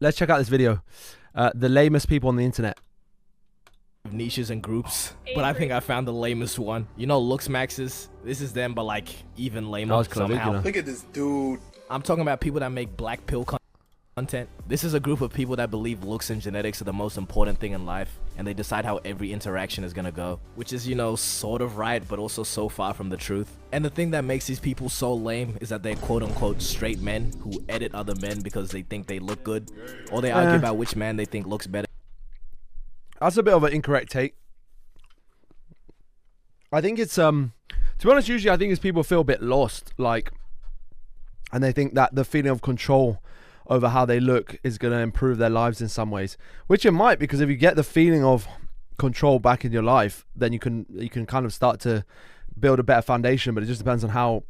let's check out this video. The lamest people on the internet. Niches and groups, but I think I found the lamest one. You know, looks maxes. This is them, but like even lamer somehow. Look at this dude. I'm talking about people that make black pill content. This is a group of people that believe looks and genetics are the most important thing in life, and they decide how every interaction is gonna go, which is, you know, sort of right, but also so far from the truth. And the thing that makes these people so lame is that they're quote-unquote straight men who edit other men because they think they look good, or they argue about which man they think looks better. That's a bit of an incorrect take. I think it's to be honest, usually I think it's people feel a bit lost, like, and they think that the feeling of control over how they look is going to improve their lives in some ways, which it might, because if you get the feeling of control back in your life, then you can kind of start to build a better foundation. But it just depends on how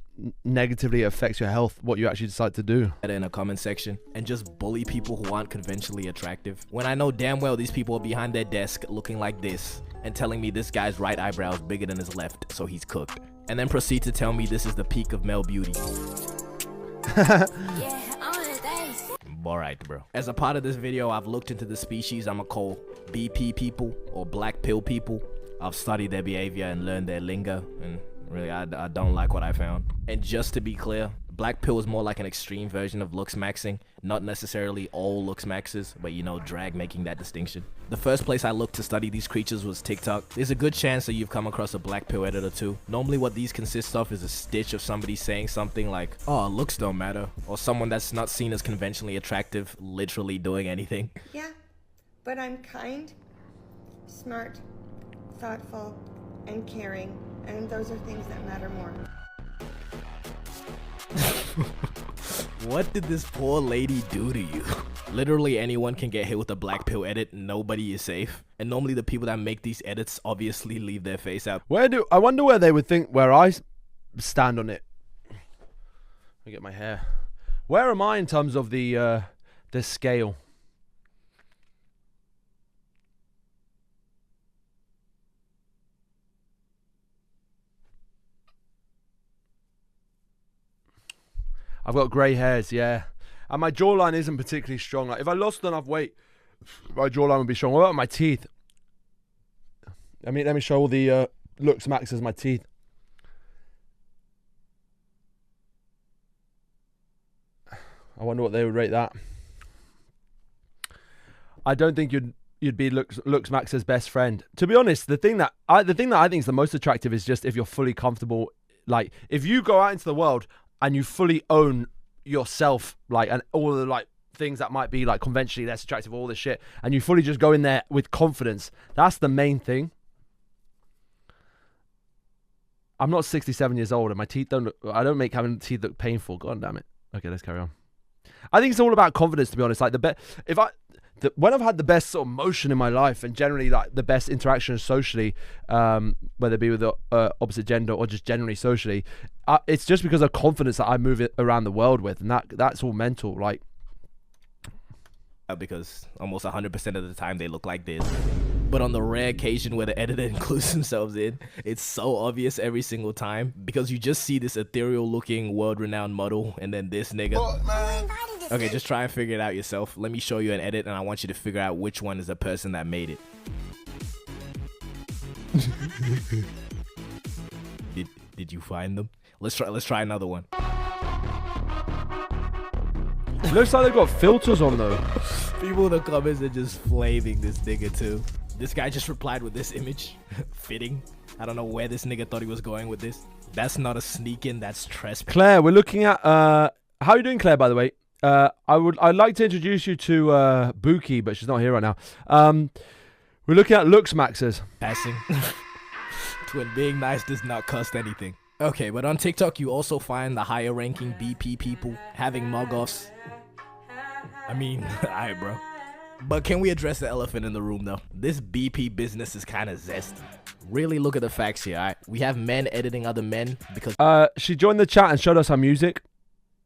negatively it affects your health, what you actually decide to do. In a comment section and just bully people who aren't conventionally attractive, when I know damn well these people are behind their desk looking like this and telling me this guy's right eyebrow is bigger than his left, so he's cooked, and then proceed to tell me this is the peak of male beauty. Alright, bro. As a part of this video, I've looked into the species I'ma call BP people, or black pill people. I've studied their behavior and learned their lingo, and really I don't like what I found. And just to be clear, black pill is more like an extreme version of looks maxing, not necessarily all looks maxes, but you know, drag making that distinction. The first place I looked to study these creatures was TikTok. There's a good chance that you've come across a black pill editor too. Normally what these consist of is a stitch of somebody saying something like, oh, looks don't matter, or someone that's not seen as conventionally attractive literally doing anything. Yeah, but I'm kind, smart, thoughtful, and caring, and those are things that matter more. What did this poor lady do to you? Literally anyone can get hit with a black pill edit, nobody is safe. And normally the people that make these edits obviously leave their face out. I wonder where they would think where I stand on it. Let me get my hair. Where am I in terms of the scale? I've got grey hairs, yeah. And my jawline isn't particularly strong. Like, if I lost enough weight, my jawline would be strong. What about my teeth? I mean, let me show all the looks max as my teeth. I wonder what they would rate that. I don't think you'd be looks max's best friend. To be honest, the thing that I think is the most attractive is just if you're fully comfortable. Like, if you go out into the world and you fully own yourself, like, and all the like things that might be like conventionally less attractive, all this shit, and you fully just go in there with confidence. That's the main thing. I'm not 67 years old, and my teeth don't look. I don't make having teeth look painful. God damn it. Okay, let's carry on. I think it's all about confidence, to be honest. Like when I've had the best sort of motion in my life, and generally like the best interaction socially, whether it be with the opposite gender or just generally socially, it's just because of confidence that I move it around the world with, and that's all mental. Like, because almost 100% of the time they look like this. But on the rare occasion where the editor includes themselves in, it's so obvious every single time, because you just see this ethereal looking world-renowned model and then this nigga. Okay, just try and figure it out yourself. Let me show you an edit and I want you to figure out which one is the person that made it. Did you find them? Let's try another one. Looks like they've got filters on though. People in the comments are just flaming this nigga too. This guy just replied with this image. Fitting. I don't know where this nigga thought he was going with this. That's not a sneak in, that's trespass. Claire, we're looking at how are you doing, Claire, by the way? I'd like to introduce you to Buki, but she's not here right now. We're looking at looks maxes. Passing. When being nice does not cost anything. Okay, but on TikTok you also find the higher ranking BP people having mug-offs. I mean, alright, bro. But can we address the elephant in the room though? This BP business is kind of zesty. Really look at the facts here, alright? We have men editing other men because she joined the chat and showed us her music,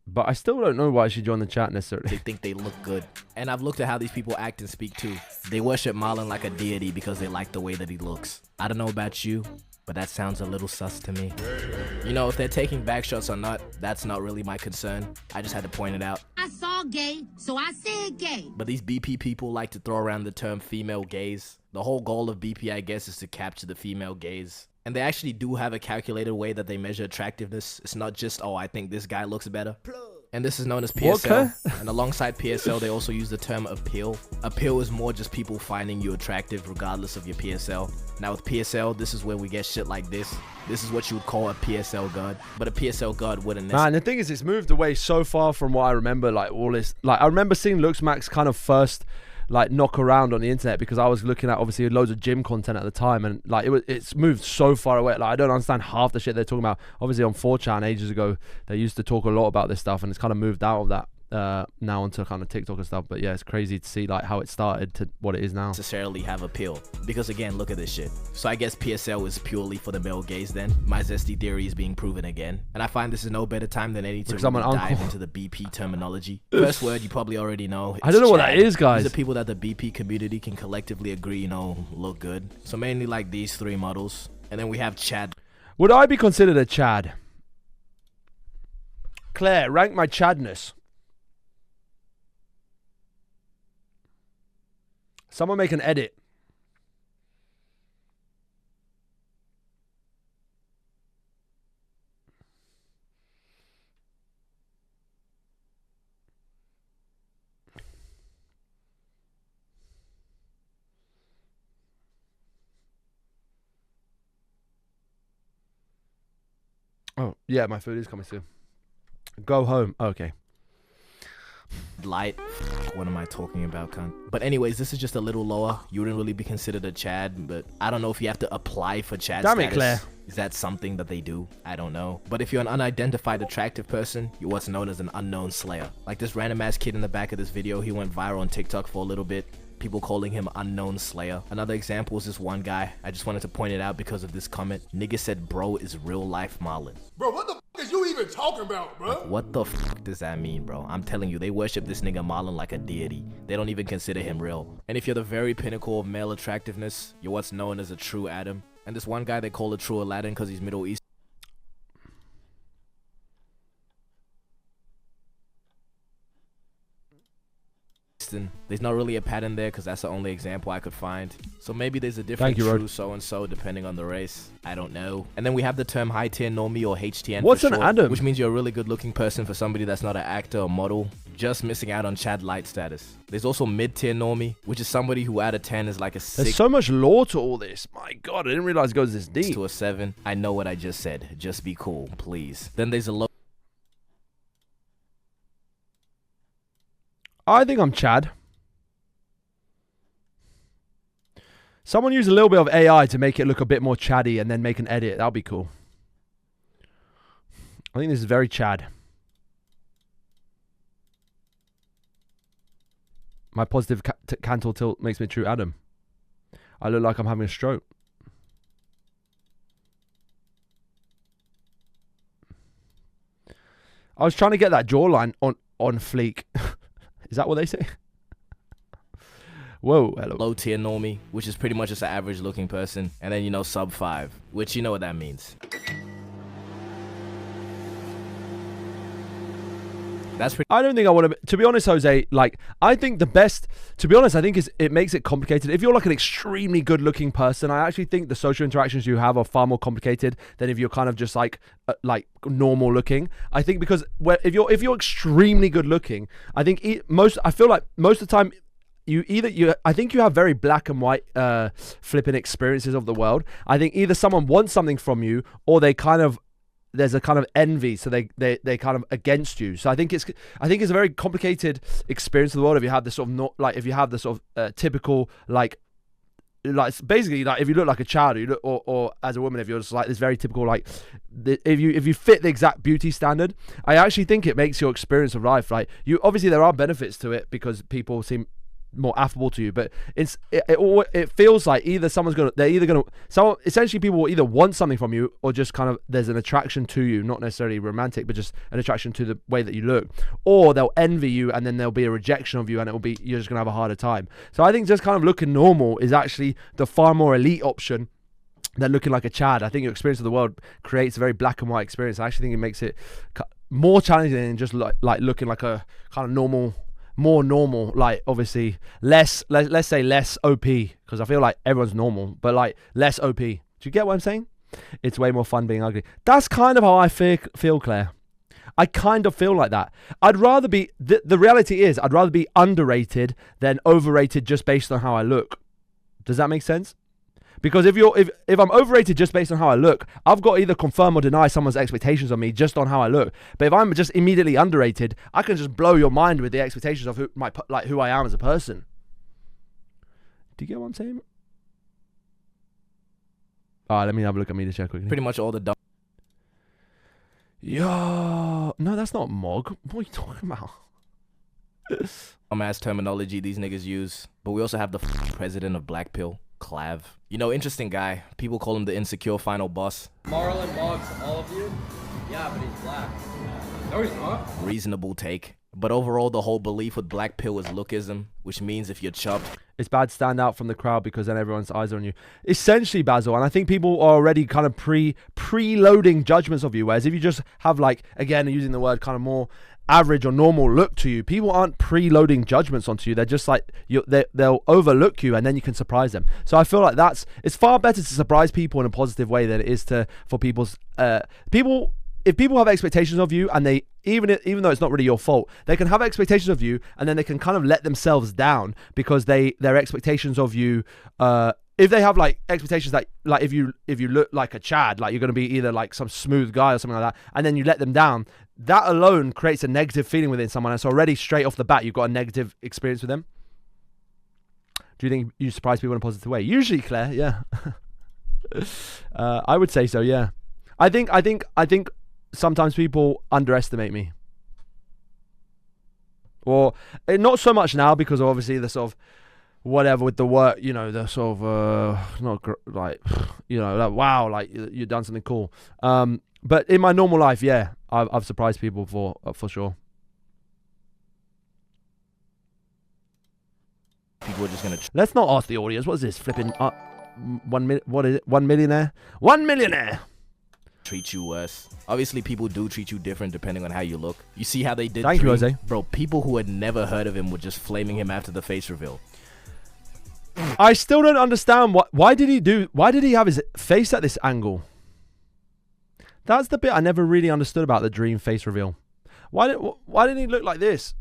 but I still don't know why she joined the chat necessarily. They think they look good. And I've looked at how these people act and speak too. They worship Marlon like a deity because they like the way that he looks. I don't know about you, but that sounds a little sus to me. You know, if they're taking back shots or not, that's not really my concern. I just had to point it out. I saw all gay, so I said gay. But these BP people like to throw around the term female gaze. The whole goal of BP, I guess, is to capture the female gaze. And they actually do have a calculated way that they measure attractiveness. It's not just, oh, I think this guy looks better. And this is known as PSL. And alongside PSL, they also use the term appeal. Appeal is more just people finding you attractive regardless of your PSL. Now with PSL, this is where we get shit like this. This is what you would call a PSL god. But a PSL god wouldn't necessarily. Man, the thing is, it's moved away so far from what I remember. Like all this, like I remember seeing Looksmax kind of first like knock around on the internet because I was looking at obviously loads of gym content at the time, and like it's moved so far away. Like I don't understand half the shit they're talking about. Obviously on 4chan ages ago they used to talk a lot about this stuff, and it's kind of moved out of that now onto kind of TikTok and stuff. But yeah, it's crazy to see like how it started to what it is now. Necessarily have appeal, because again, look at this shit. So I guess PSL is purely for the male gaze then. My zesty theory is being proven again, and I find this is no better time than any to really dive into the BP terminology. First word you probably already know. I don't know what that is, guys. These are people that the BP community can collectively agree, you know, look good. So mainly like these three models, and then we have Chad. Would I be considered a Chad? Claire, rank my Chadness. Someone make an edit. Oh, yeah, my food is coming soon. Go home. Okay. Light. What am I talking about, cunt? But anyways, this is just a little lower. You wouldn't really be considered a Chad, but I don't know if you have to apply for Chad Damn status. it, Claire. Is that something that they do? I don't know. But if you're an unidentified attractive person, you're what's known as an unknown slayer. Like this random ass kid in the back of this video, he went viral on TikTok for a little bit. People calling him unknown slayer. Another example is this one guy. I just wanted to point it out because of this comment. Nigga said bro is real life Marlon. Bro, what the f is you even talking about, bro? Like, what the f does that mean, bro? I'm telling you, they worship this nigga Marlon like a deity. They don't even consider him real. And if you're the very pinnacle of male attractiveness, you're what's known as a true Adam. And this one guy they call a true Aladdin because he's Middle Eastern. There's not really a pattern there because that's the only example I could find. So maybe there's a different true so-and-so depending on the race. I don't know. And then we have the term high-tier normie or HTN. What's for an short, Adam? Which means you're a really good-looking person for somebody that's not an actor or model, just missing out on Chad Light status. There's also mid-tier normie, which is somebody who out of 10 is like a 6. There's so much lore to all this. My God, I didn't realize it goes this deep. To a 7. I know what I just said. Just be cool, please. Then there's a low. I think I'm Chad. Someone use a little bit of AI to make it look a bit more Chaddy and then make an edit. That'll be cool. I think this is very Chad. My positive cantle tilt makes me true Adam. I look like I'm having a stroke. I was trying to get that jawline on fleek. Is that what they say? Whoa, hello. Low tier normie, which is pretty much just an average looking person. And then, you know, sub 5, which you know what that means. That's pretty. I don't think I want to be honest, Jose, like, I think the best, to be honest, I think it makes it complicated. If you're like an extremely good looking person, I actually think the social interactions you have are far more complicated than if you're kind of just like normal looking. I think because if you're extremely good looking, I think I feel like most of the time, I think you have very black and white flipping experiences of the world. I think either someone wants something from you or there's a kind of envy, so they kind of against you. So I think it's a very complicated experience of the world if you have this sort of typical basically like if you look like a child, or you look or as a woman, if you're just like this very typical if you fit the exact beauty standard, I actually think it makes your experience of life obviously there are benefits to it because people seem more affable to you, but it feels like essentially people will either want something from you or just kind of there's an attraction to you, not necessarily romantic, but just an attraction to the way that you look, or they'll envy you and then there'll be a rejection of you and you're just gonna have a harder time. So I think just kind of looking normal is actually the far more elite option than looking like a Chad. I think your experience of the world creates a very black and white experience. I actually think it makes it more challenging than just like looking like a kind of normal, more normal, like obviously let's say less OP, because I feel like everyone's normal, but like less OP. Do you get what I'm saying? It's way more fun being ugly. That's kind of how I feel, Claire. I kind of feel like that. I'd rather be, the reality is, I'd rather be underrated than overrated just based on how I look. Does that make sense? Because if I'm overrated just based on how I look, I've got to either confirm or deny someone's expectations of me just on how I look. But if I'm just immediately underrated, I can just blow your mind with the expectations of who I am as a person. Do you get what I'm saying? All right, let me have a look at me to check quickly. Pretty much all the dumb. Yo, no, that's not Mog. What are you talking about? Dumbass terminology these niggas use. But we also have the president of Black Pill, Clav. You know, interesting guy. People call him the insecure final boss. Marlon Moggs, all of you? Yeah, but he's black. No, he's not. Reasonable take. But overall, the whole belief with Black Pill is lookism, which means if you're chopped, it's bad to stand out from the crowd because then everyone's eyes are on you. Essentially, Basil, and I think people are already kind of preloading judgments of you, whereas if you just have, like, again, using the word kind of more average or normal look to you, people aren't preloading judgments onto you. They're just like, they'll overlook you and then you can surprise them. So I feel like it's far better to surprise people in a positive way than it is for people's people. If people have expectations of you and they, even though it's not really your fault, they can have expectations of you and then they can kind of let themselves down because their expectations of you, if they have like expectations that, like, if you look like a Chad, like you're going to be either like some smooth guy or something like that, and then you let them down, that alone creates a negative feeling within someone. And so already straight off the bat, you've got a negative experience with them. Do you think you surprise people in a positive way? Usually, Claire, yeah. I would say so, yeah. I think sometimes people underestimate me. Or not so much now because obviously the sort of whatever with the work, you know, the sort of like, you know, like, wow, like you've done something cool. But in my normal life, yeah, I've surprised people for sure. people are just gonna. Let's not ask the audience. What is this? Flipping 1 minute. What is it? 1 millionaire. 1 millionaire. Treat you worse. Obviously, people do treat you different depending on how you look. You see how they did. Thank you, Jose. Bro, people who had never heard of him were just flaming him after the face reveal. I still don't understand why did he have his face at this angle? That's the bit I never really understood about the dream face reveal. Why didn't he look like this?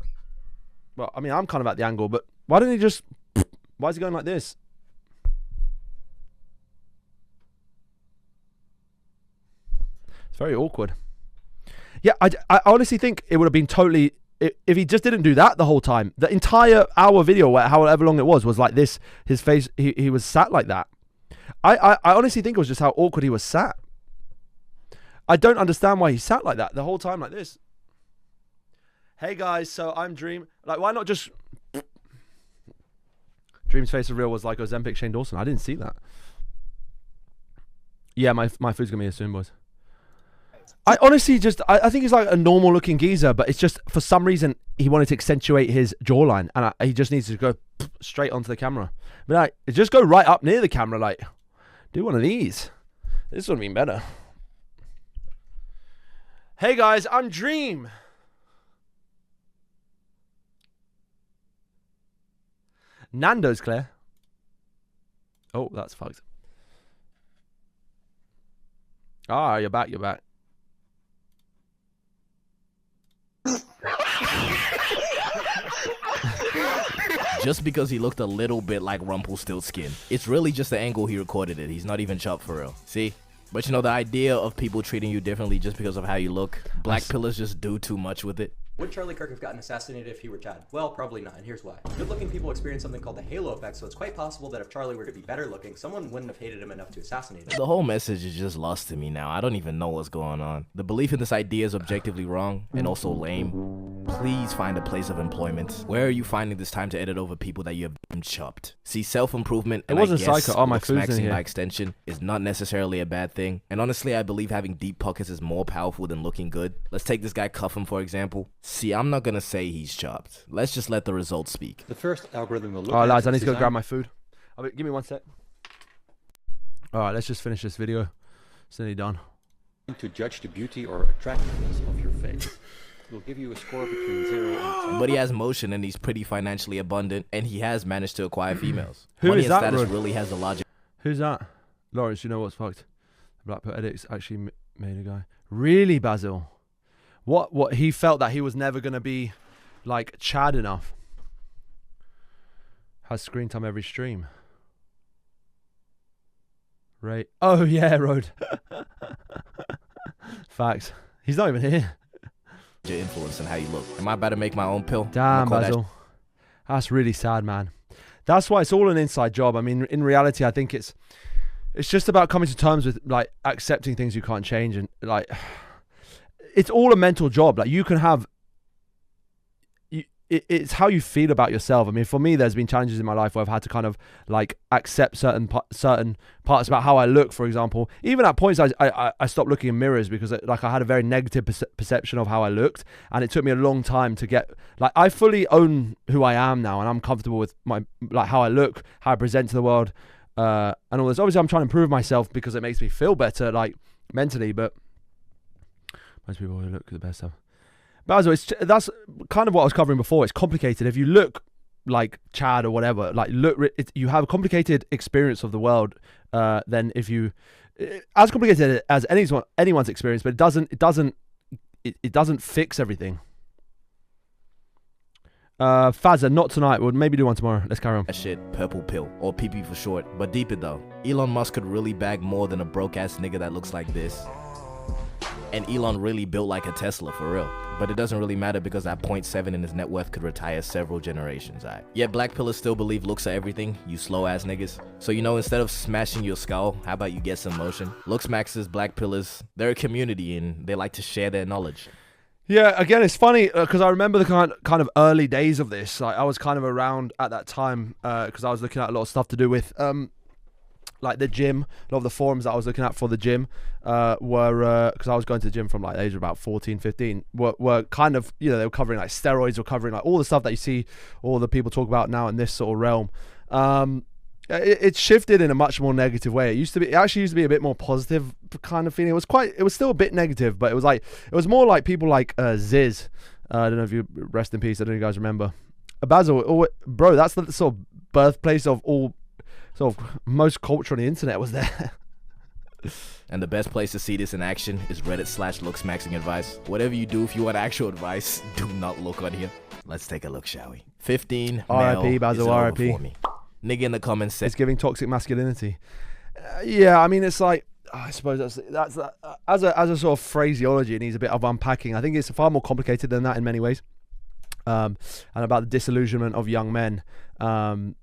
Well, I mean, I'm kind of at the angle, but why didn't he just... Why is he going like this? It's very awkward. Yeah, I honestly think it would have been totally... If he just didn't do that the whole time, the entire hour video, however long it was like this, his face, he was sat like that. I honestly think it was just how awkward he was sat. I don't understand why he sat like that the whole time like this. Hey guys, so I'm Dream. Like, why not just... Dream's face reveal was like Ozempic Shane Dawson. I didn't see that. Yeah, my food's gonna be here soon, boys. I honestly just, I think he's like a normal looking geezer, but it's just, for some reason, he wanted to accentuate his jawline, and he just needs to go straight onto the camera. But like, just go right up near the camera, like, do one of these. This would have been better. Hey guys, I'm Dream. Nando's, Claire. Oh, that's fucked. Ah, you're back, you're back. Just because he looked a little bit like Rumpelstiltskin. It's really just the angle he recorded it. He's not even chopped for real. See? But you know, the idea of people treating you differently just because of how you look, black pillars just do too much with it. Would Charlie Kirk have gotten assassinated if he were Chad? Well, probably not, and here's why. Good-looking people experience something called the halo effect, so it's quite possible that if Charlie were to be better-looking, someone wouldn't have hated him enough to assassinate him. The whole message is just lost to me now. I don't even know what's going on. The belief in this idea is objectively wrong and also lame. Please find a place of employment. Where are you finding this time to edit over people that you have chopped? See, self-improvement, and I guess maxing by extension, is not necessarily a bad thing. And honestly, I believe having deep pockets is more powerful than looking good. Let's take this guy Cuffham, for example. See, I'm not gonna say he's chopped. Let's just let the results speak. The first algorithm will look at... lads, I need to go grab my food. Give me 1 sec. Alright, let's just finish this video. It's nearly done. To judge the beauty or attractiveness of your face. phase. We'll give you a score between 0 and 10. But he has motion and he's pretty financially abundant and he has managed to acquire females. Who Money is and that, status Rod? really has the logic. Who's that? Lawrence, you know what's fucked? Black Pill Edits actually made a guy. Really, Basil? What? He felt that he was never going to be, like, Chad enough. Has screen time every stream. Right. Oh, yeah, Rod. Facts. He's not even here. Your influence and how you look. Am I about to make my own pill? Damn, Basil. That's really sad, man. That's why it's all an inside job. I mean, in reality, I think it's just about coming to terms with, like, accepting things you can't change, and, like, it's all a mental job. Like, you can have, it's how you feel about yourself. I mean, for me, there's been challenges in my life where I've had to kind of, like, accept certain parts about how I look. For example, even at points I stopped looking in mirrors because, like, I had a very negative perception of how I looked, and it took me a long time to get, like, I fully own who I am now, and I'm comfortable with my, like, how I look, how I present to the world, and all this. Obviously, I'm trying to improve myself because it makes me feel better, like, mentally, but most people who look the best stuff. But that's kind of what I was covering before. It's complicated. If you look like Chad or whatever, like, you have a complicated experience of the world. Then if you, as complicated as anyone's experience, but it doesn't fix everything. Fazza, not tonight. We'll maybe do one tomorrow. Let's carry on. That shit, purple pill, or PP for short. But deep it though, Elon Musk could really bag more than a broke ass nigga that looks like this. And Elon really built like a Tesla for real. But it doesn't really matter because that 0.7 in his net worth could retire several generations, alright? Yet black pillars still believe looks are everything, you slow ass niggas. So, you know, instead of smashing your skull, how about you get some motion? Looks maxes, black pillars, they're a community and they like to share their knowledge. Yeah, again, it's funny because I remember the kind of early days of this. Like, I was kind of around at that time because I was looking at a lot of stuff to do with like the gym. A lot of the forums that I was looking at for the gym were because I was going to the gym from, like, the age of about 14, 15, were kind of, you know, they were covering, like, steroids, or covering, like, all the stuff that you see all the people talk about now in this sort of realm. It shifted in a much more negative way. It actually used to be a bit more positive kind of feeling. It was still a bit negative, but it was more like people like Ziz. I don't know if you, rest in peace, I don't know if you guys remember. Basil, bro, that's the sort of birthplace of all sort of most culture on the internet was there. And the best place to see this in action is Reddit/looks maxing advice. Whatever you do, if you want actual advice, do not look on here. Let's take a look, shall we? 15 R.I.P. Basil, R.I.P. Nigga in the comments said it's giving toxic masculinity. Yeah, I mean, it's like, I suppose that's as a sort of phraseology, it needs a bit of unpacking. I think it's far more complicated than that in many ways. And about the disillusionment of young men. And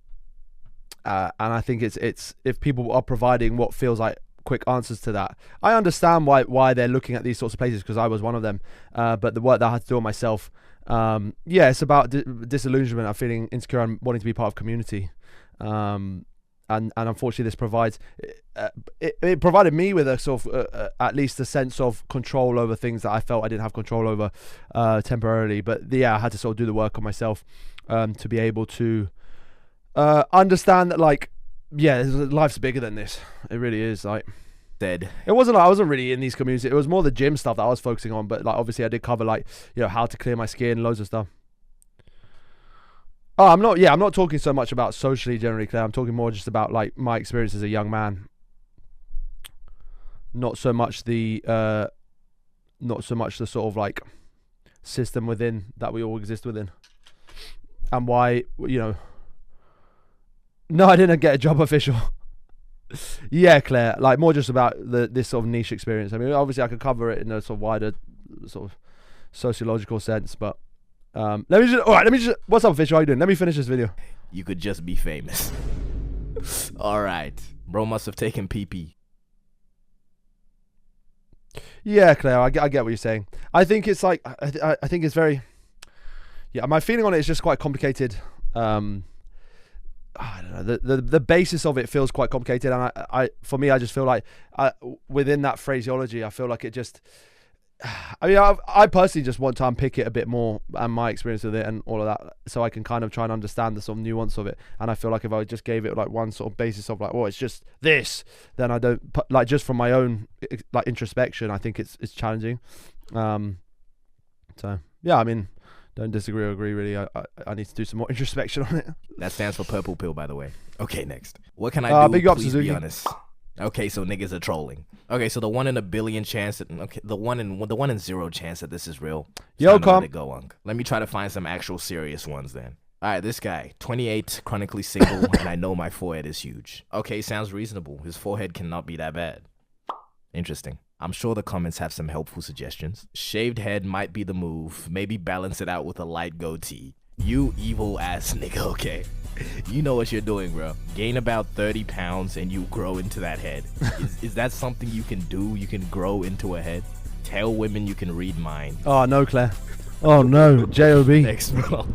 I think it's if people are providing what feels like quick answers to that, I understand why they're looking at these sorts of places, because I was one of them. But the work that I had to do on myself, yeah, it's about disillusionment. I'm feeling insecure and wanting to be part of community. And unfortunately, this provides it provided me with a sort of at least a sense of control over things that I felt I didn't have control over temporarily. But yeah, I had to sort of do the work on myself to be able to understand that, like, yeah, life's bigger than this. It really is. Like, dead. It wasn't like I wasn't really in these communities. It was more the gym stuff that I was focusing on. But, like, obviously I did cover, like, you know, how to clear my skin, loads of stuff. Oh, I'm not talking so much about socially generally clear. I'm talking more just about, like, my experience as a young man. Not so much the sort of, like, system within that we all exist within. And why, you know. No, I didn't get a job official. Yeah, Claire, like, more just about this sort of niche experience. I mean, obviously I could cover it in a sort of wider sort of sociological sense, but let me just what's up, official? How you doing? Let me finish this video. You could just be famous. Alright. Bro must have taken PP. Yeah, Claire, I get what you're saying. I think it's like I think it's very, yeah, my feeling on it is just quite complicated. I don't know, the basis of it feels quite complicated, and I for me, I just feel like within that phraseology, I feel like it just, I mean, I personally just want to unpick it a bit more and my experience with it and all of that, so I can kind of try and understand the sort of nuance of it. And I feel like if I just gave it like one sort of basis of, like, oh, it's just this, then I don't, like, just from my own, like, introspection, I think it's challenging. So yeah, I mean, don't disagree or agree really. I need to do some more introspection on it. That stands for purple pill, by the way. Okay, next. What can I do? Big up, Please Suzuki. be honest. Okay, so niggas are trolling. Okay, so the 1 in a billion chance that the 1 in 0 chance that this is real. Yo, come. Go on. Let me try to find some actual serious ones then. All right, this guy, 28, chronically single, and I know my forehead is huge. Okay, sounds reasonable. His forehead cannot be that bad. Interesting. I'm sure the comments have some helpful suggestions. Shaved head might be the move. Maybe balance it out with a light goatee. You evil ass nigga, okay? You know what you're doing, bro. Gain about 30 pounds and you grow into that head. Is that something you can do? You can grow into a head? Tell women you can read mine. Oh, no, Claire. Oh, no. J.O.B. Next, bro.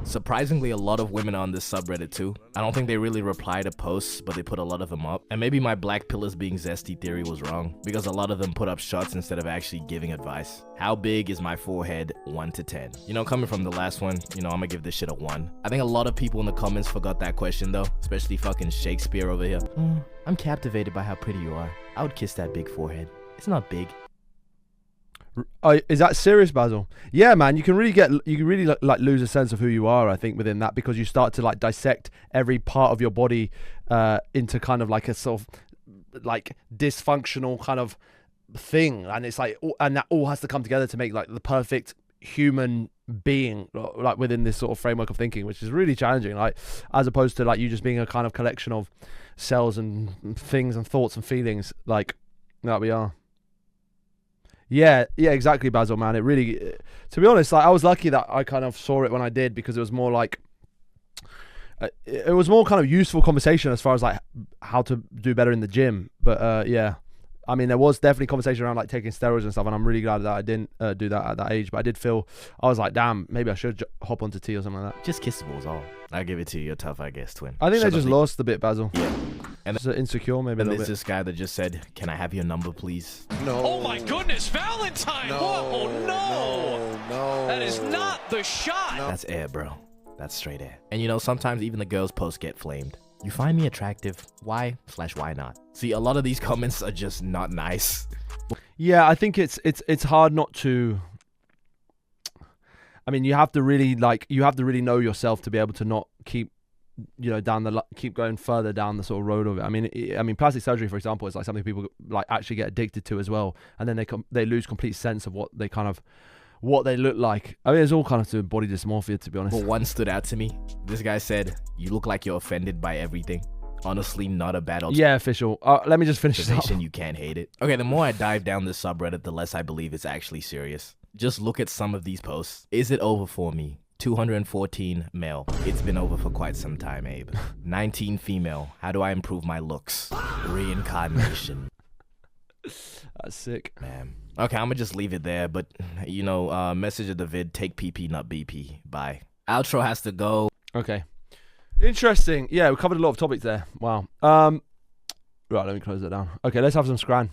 Surprisingly, a lot of women are on this subreddit too. I don't think they really reply to posts, but they put a lot of them up. And maybe my black pillars being zesty theory was wrong, because a lot of them put up shots instead of actually giving advice. How big is my forehead? 1 to 10. You know, coming from the last one, you know, I'm gonna give this shit a 1. I think a lot of people in the comments forgot that question though, especially fucking Shakespeare over here. I'm captivated by how pretty you are. I would kiss that big forehead. It's not big. Is that serious, Basil? Yeah, man. You can really like lose a sense of who you are, I think, within that, because you start to like dissect every part of your body into kind of like a sort of like dysfunctional kind of thing, and it's like, and that all has to come together to make like the perfect human being, like within this sort of framework of thinking, which is really challenging. Like, as opposed to like you just being a kind of collection of cells and things and thoughts and feelings, like that we are. Yeah, exactly, Basil, man. It really, to be honest, like I was lucky that I kind of saw it when I did, because it was more like, it was more kind of useful conversation as far as like how to do better in the gym. But yeah, I mean, there was definitely conversation around like taking steroids and stuff, and I'm really glad that I didn't do that at that age. But I did feel, I was like, damn, maybe I should hop onto tea or something like that. Just kiss the balls all. I'll give it to you. You're tough, I guess, twin. I think they just lost a bit, Basil. Yeah. And just insecure, maybe a little there's bit. this guy that just said, "Can I have your number, please?" No. Oh my goodness, Valentine! No, Whoa, no. That is not the shot! No. That's air, bro. That's straight air. And you know, sometimes even the girls' posts get flamed. You find me attractive. Why/why not? See, a lot of these comments are just not nice. Yeah, I think it's hard not to. I mean, you have to really know yourself to be able to not keep, you know, keep going further down the sort of road of it. I mean, plastic surgery, for example, is like something people like actually get addicted to as well, and then they lose complete sense of what they look like. I mean, it's all kind of to body dysmorphia, to be honest. But one stood out to me. This guy said, "You look like you're offended by everything." Honestly, not a bad Yeah, official. Let me just finish this up. You can't hate it. Okay, the more I dive down this subreddit, the less I believe it's actually serious. Just look at some of these posts. Is it over for me? 214 male. It's been over for quite some time, Abe. 19 female. How do I improve my looks? Reincarnation. That's sick, man. Okay, I'm gonna just leave it there. But you know, message of the vid: take PP, not BP. Bye. Outro has to go. Okay. Interesting. Yeah, we covered a lot of topics there. Wow. Right, let me close that down. Okay, let's have some scran.